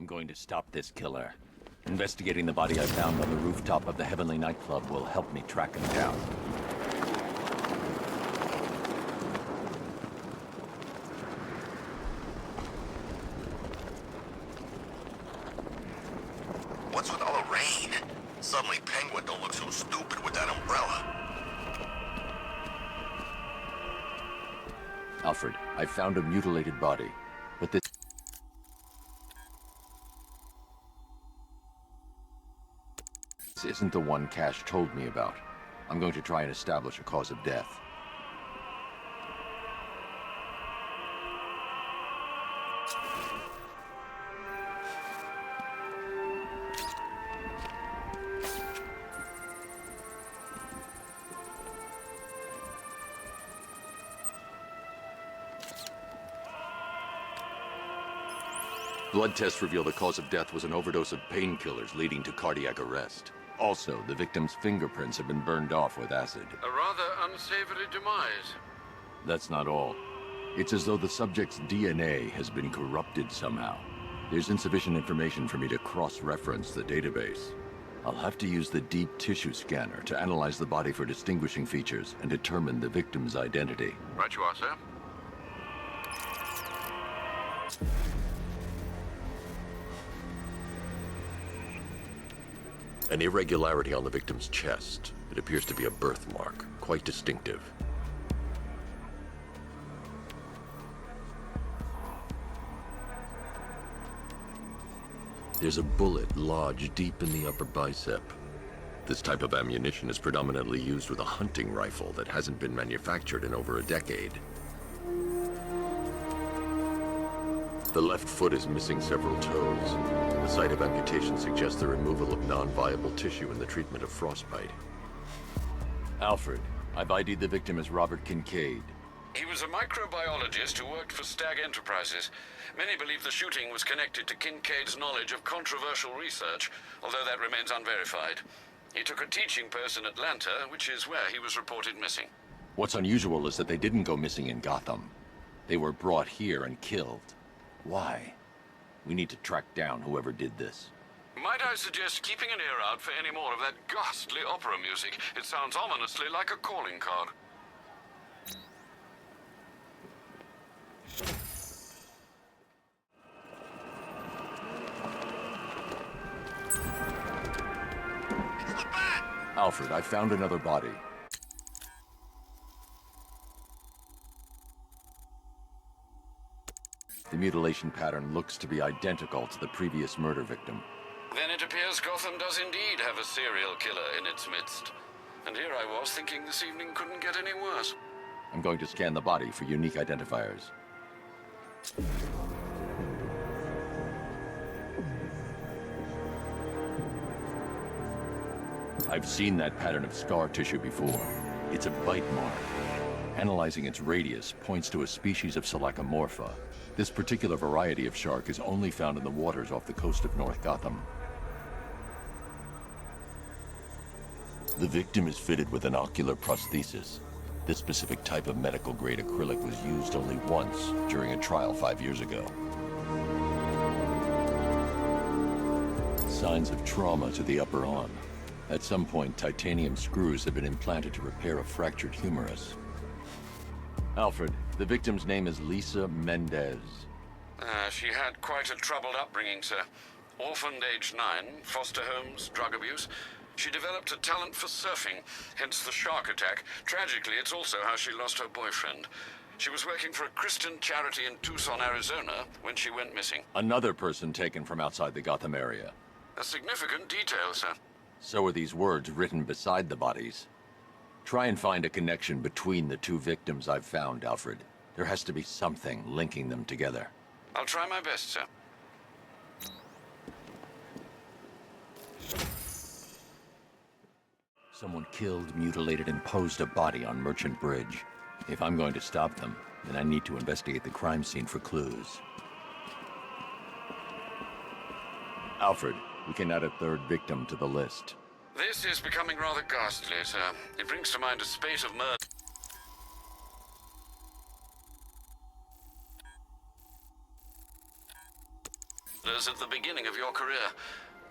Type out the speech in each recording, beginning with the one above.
I'm going to stop this killer. Investigating the body I found on the rooftop of the Heavenly Nightclub will help me track him down. What's with all the rain? Suddenly Penguin don't look so stupid with that umbrella. Alfred, I found a mutilated body, but this isn't the one Cash told me about. I'm going to try and establish a cause of death. Blood tests reveal the cause of death was an overdose of painkillers leading to cardiac arrest. Also, the victim's fingerprints have been burned off with acid. A rather unsavory demise. That's not all. It's as though the subject's DNA has been corrupted somehow. There's insufficient information for me to cross-reference the database. I'll have to use the deep tissue scanner to analyze the body for distinguishing features and determine the victim's identity. Right you are, sir. An irregularity on the victim's chest. It appears to be a birthmark, quite distinctive. There's a bullet lodged deep in the upper bicep. This type of ammunition is predominantly used with a hunting rifle that hasn't been manufactured in over a decade. The left foot is missing several toes. The site of amputation suggests the removal of non-viable tissue in the treatment of frostbite. Alfred, I've ID'd the victim as Robert Kincaid. He was a microbiologist who worked for Stag Enterprises. Many believe the shooting was connected to Kincaid's knowledge of controversial research, although that remains unverified. He took a teaching post in Atlanta, which is where he was reported missing. What's unusual is that they didn't go missing in Gotham. They were brought here and killed. Why? We need to track down whoever did this. Might I suggest keeping an ear out for any more of that ghastly opera music? It sounds ominously like a calling card. Alfred, I found another body. The mutilation pattern looks to be identical to the previous murder victim. Then it appears Gotham does indeed have a serial killer in its midst. And here I was thinking this evening couldn't get any worse. I'm going to scan the body for unique identifiers. I've seen that pattern of scar tissue before. It's a bite mark. Analyzing its radius points to a species of Selachomorpha. This particular variety of shark is only found in the waters off the coast of North Gotham. The victim is fitted with an ocular prosthesis. This specific type of medical-grade acrylic was used only once during a trial 5 years ago. Signs of trauma to the upper arm. At some point, titanium screws have been implanted to repair a fractured humerus. Alfred, the victim's name is Lisa Mendez. She had quite a troubled upbringing, sir. Orphaned age 9, foster homes, drug abuse. She developed a talent for surfing, hence the shark attack. Tragically, it's also how she lost her boyfriend. She was working for a Christian charity in Tucson, Arizona, when she went missing. Another person taken from outside the Gotham area. A significant detail, sir. So are these words written beside the bodies. Try and find a connection between the two victims I've found, Alfred. There has to be something linking them together. I'll try my best, sir. Someone killed, mutilated, and posed a body on Merchant Bridge. If I'm going to stop them, then I need to investigate the crime scene for clues. Alfred, we can add a third victim to the list. This is becoming rather ghastly, sir. It brings to mind a spate of murder. years at the beginning of your career.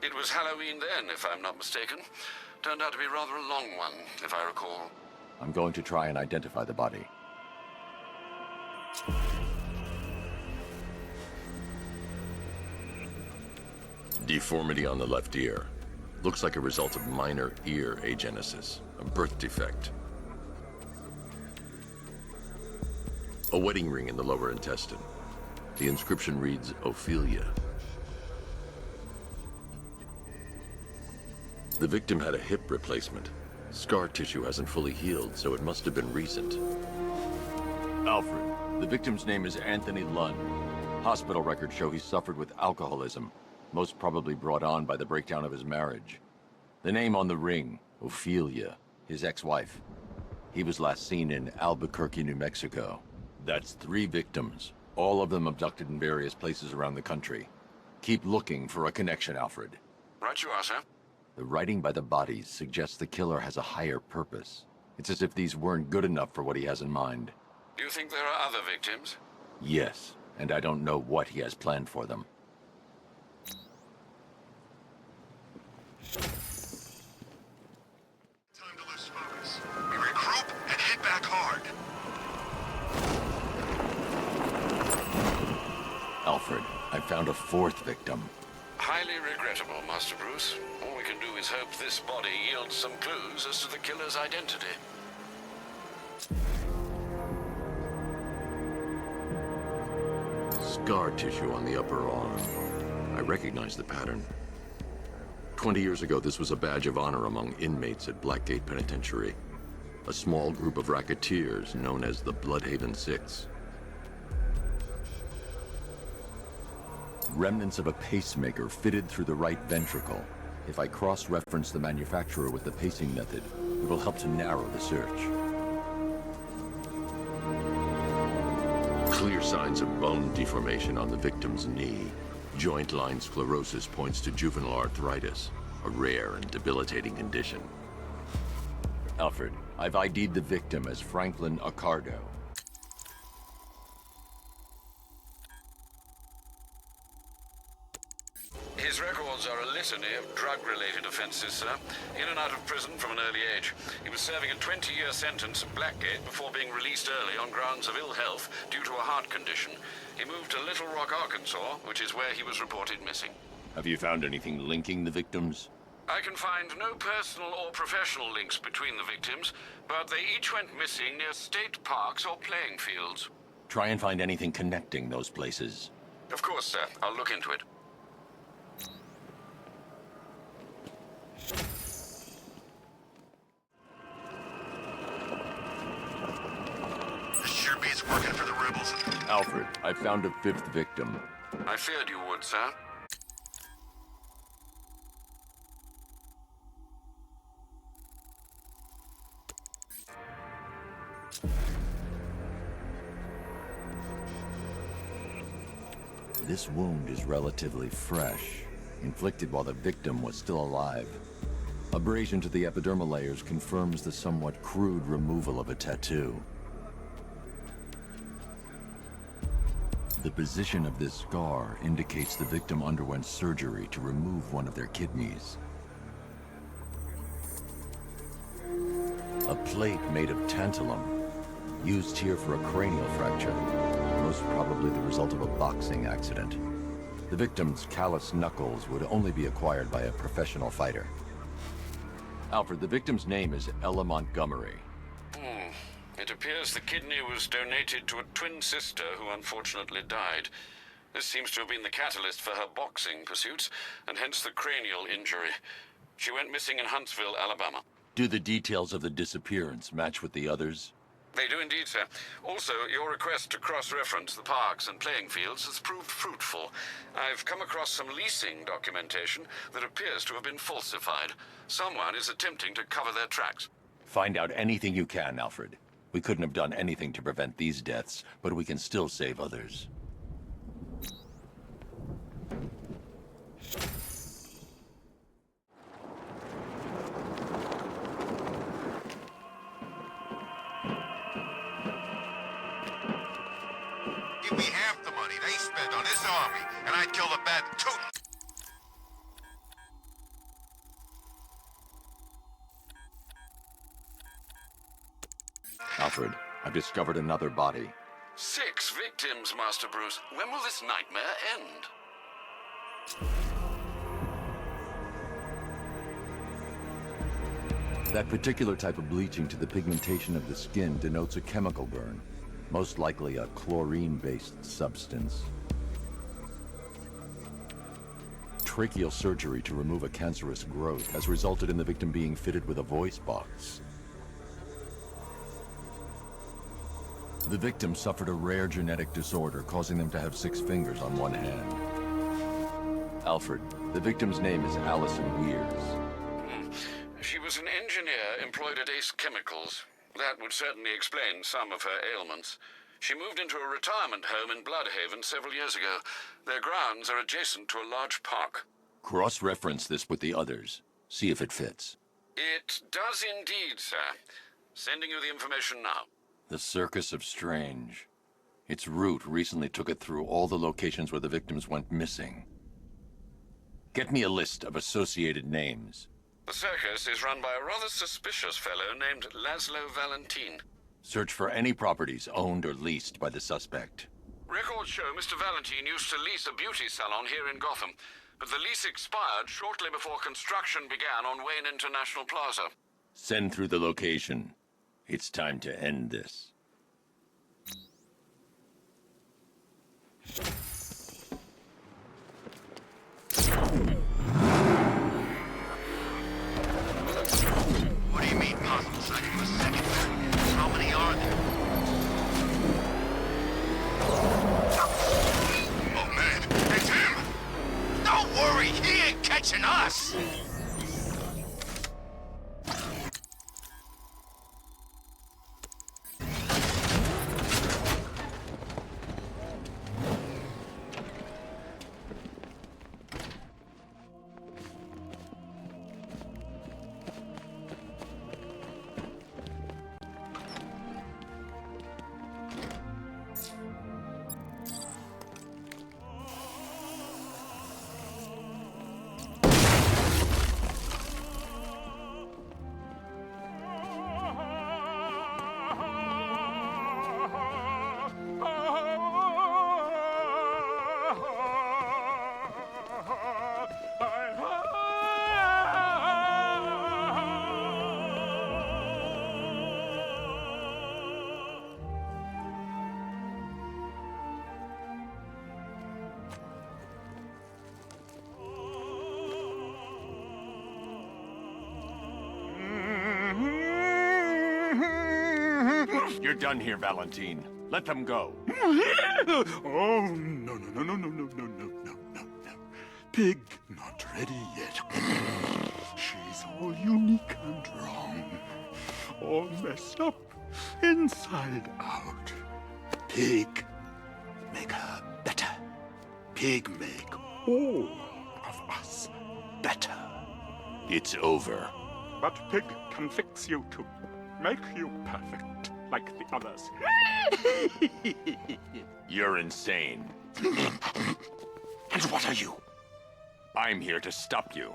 It was Halloween then, if I'm not mistaken. Turned out to be rather a long one, if I recall. I'm going to try and identify the body. Deformity on the left ear. Looks like a result of minor ear agenesis, a birth defect. A wedding ring in the lower intestine. The inscription reads, Ophelia. The victim had a hip replacement. Scar tissue hasn't fully healed, so it must have been recent. Alfred, the victim's name is Anthony Lund. Hospital records show he suffered with alcoholism, most probably brought on by the breakdown of his marriage. The name on the ring, Ophelia, his ex-wife. He was last seen in Albuquerque, New Mexico. That's 3 victims, all of them abducted in various places around the country. Keep looking for a connection, Alfred. Right you are, sir. The writing by the bodies suggests the killer has a higher purpose. It's as if these weren't good enough for what he has in mind. Do you think there are other victims? Yes, and I don't know what he has planned for them. Time to lose focus. We regroup and hit back hard. Alfred, I found a 4th victim. Highly regrettable, Master Bruce. All we can do is hope this body yields some clues as to the killer's identity. Scar tissue on the upper arm. I recognize the pattern. 20 years ago, this was a badge of honor among inmates at Blackgate Penitentiary. A small group of racketeers known as the Bloodhaven Six. Remnants of a pacemaker fitted through the right ventricle. If I cross-reference the manufacturer with the pacing method, it will help to narrow the search. Clear signs of bone deformation on the victim's knee. Joint line sclerosis points to juvenile arthritis, a rare and debilitating condition. Alfred, I've ID'd the victim as Franklin Accardo. His records are a litany of drug-related offenses, sir. In and out of prison from an early age. He was serving a 20-year sentence at Blackgate before being released early on grounds of ill health due to a heart condition. He moved to Little Rock, Arkansas, which is where he was reported missing. Have you found anything linking the victims? I can find no personal or professional links between the victims, but they each went missing near state parks or playing fields. Try and find anything connecting those places. Of course, sir. I'll look into it. This sure beats working for the rebels. Alfred, I found a 5th victim. I feared you would, sir. This wound is relatively fresh, inflicted while the victim was still alive. Abrasion to the epidermal layers confirms the somewhat crude removal of a tattoo. The position of this scar indicates the victim underwent surgery to remove one of their kidneys. A plate made of tantalum, used here for a cranial fracture, most probably the result of a boxing accident. The victim's calloused knuckles would only be acquired by a professional fighter. Alfred, the victim's name is Ella Montgomery. It appears the kidney was donated to a twin sister who unfortunately died. This seems to have been the catalyst for her boxing pursuits, and hence the cranial injury. She went missing in Huntsville, Alabama. Do the details of the disappearance match with the others? They do indeed, sir. Also, your request to cross-reference the parks and playing fields has proved fruitful. I've come across some leasing documentation that appears to have been falsified. Someone is attempting to cover their tracks. Find out anything you can, Alfred. We couldn't have done anything to prevent these deaths, but we can still save others. Give me half the money they spent on this army, and I'd kill the bat tootin' Alfred, I've discovered another body. 6 victims, Master Bruce. When will this nightmare end? That particular type of bleaching to the pigmentation of the skin denotes a chemical burn, most likely a chlorine-based substance. Tracheal surgery to remove a cancerous growth has resulted in the victim being fitted with a voice box. The victim suffered a rare genetic disorder, causing them to have 6 fingers on one hand. Alfred, the victim's name is Allison Weirs. She was an engineer employed at Ace Chemicals. That would certainly explain some of her ailments. She moved into a retirement home in Bloodhaven several years ago. Their grounds are adjacent to a large park. Cross-reference this with the others. See if it fits. It does indeed, sir. Sending you the information now. The Circus of Strange. Its route recently took it through all the locations where the victims went missing. Get me a list of associated names. The circus is run by a rather suspicious fellow named Laszlo Valentin. Search for any properties owned or leased by the suspect. Records show Mr. Valentin used to lease a beauty salon here in Gotham, but the lease expired shortly before construction began on Wayne International Plaza. Send through the location. It's time to end this. What do you mean, possible sighting of a second man? How many are there? Oh, man, it's him! Don't worry, he ain't catching us! You're done here, Valentin. Let them go. Oh, no, no, no, no, no, no, no, no, no, no, no. Pig not ready yet. She's all unique and wrong. All messed up, inside out. Pig, make her better. Pig make all of us better. It's over. But Pig can fix you to make you perfect, like the others. You're insane. And what are you? I'm here to stop you.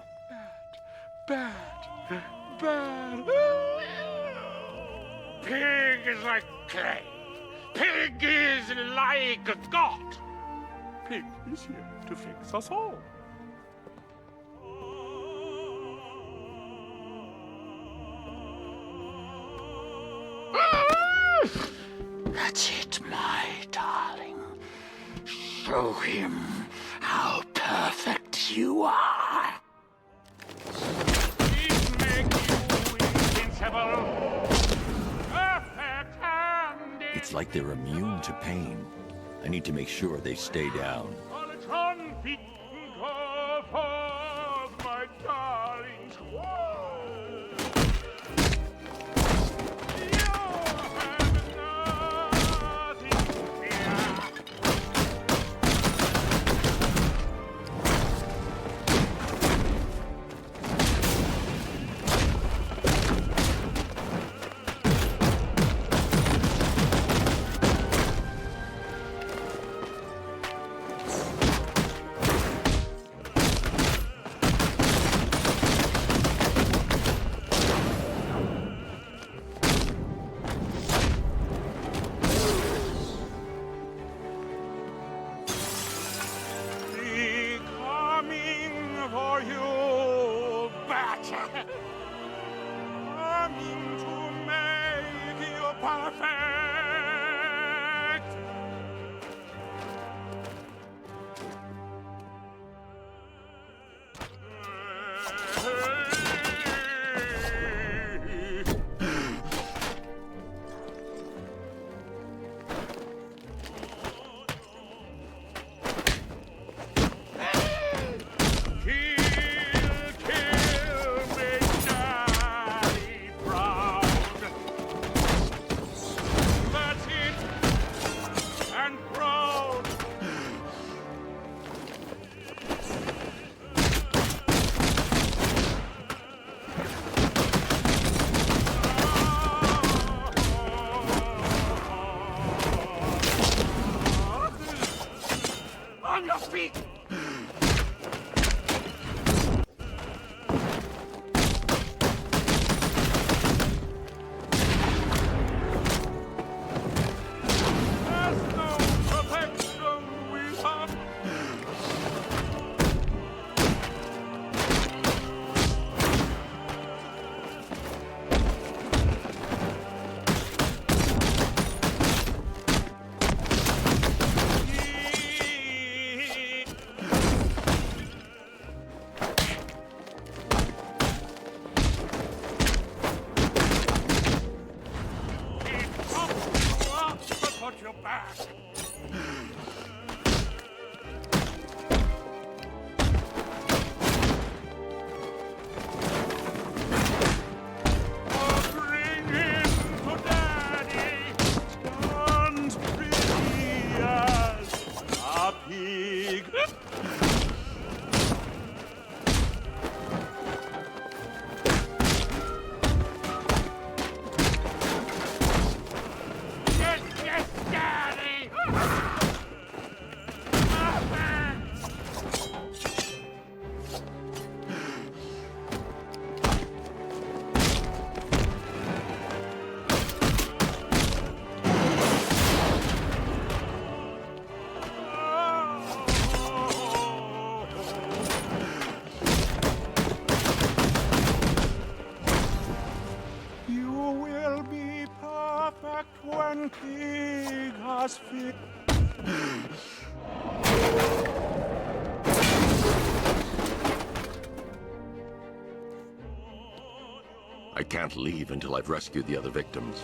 Bad. Bad. Pig is like clay. Pig is like God. Pig is here to fix us all. That's it, my darling. Show him how perfect you are. These make you invincible. Perfect and It's like they're immune to pain. I need to make sure they stay down. Polytron feet of my darlings. Coming to make you perfect. On your feet! There's no protection we have. Put your back. Oh, bring him to Daddy. Stand pretty as a pig. Yes, yes, Daddy! You will be perfect when Pyg has fit. I can't leave until I've rescued the other victims.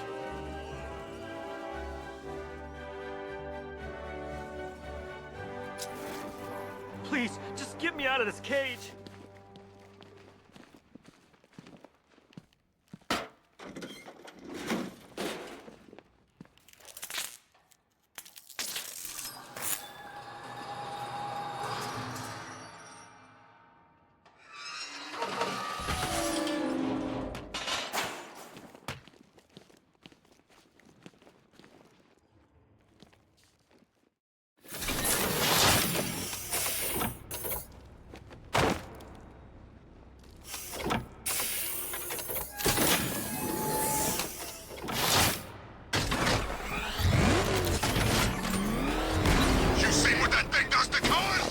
Please, just get me out of this cage. You seen what that thing does to cars?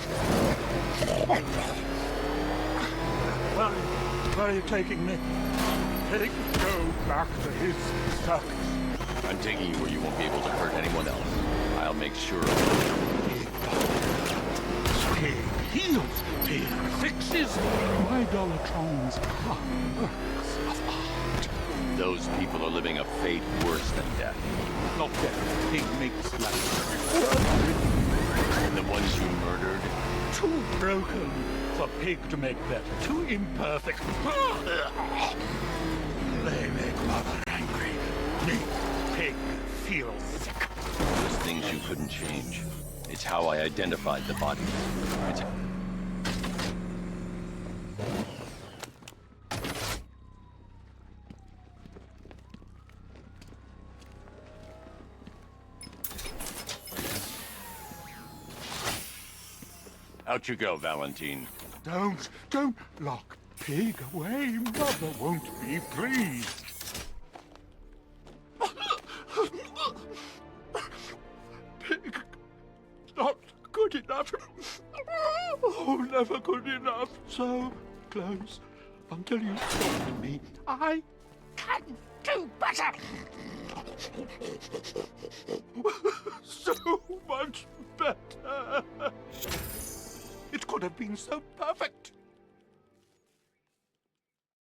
Where are you taking me? Pyg, go back to his stuff. I'm taking you where you won't be able to hurt anyone else. I'll make sure of Pyg heals, Pyg fixes. My Dollartrons are works of art. it. Those people are living a fate worse than death. Not death. Pyg makes life. And the ones you murdered, Too broken for Pyg to make better. Too imperfect. They make Mother angry. Me, Pyg, feel sick. there's things you couldn't change. It's how I identified the bodies. It's... Out you go, Valentine. Don't lock Pyg away. Mother won't be pleased. Pyg, not good enough. Oh, never good enough. So close. until you told me I can do better. So much better. It could have been so perfect.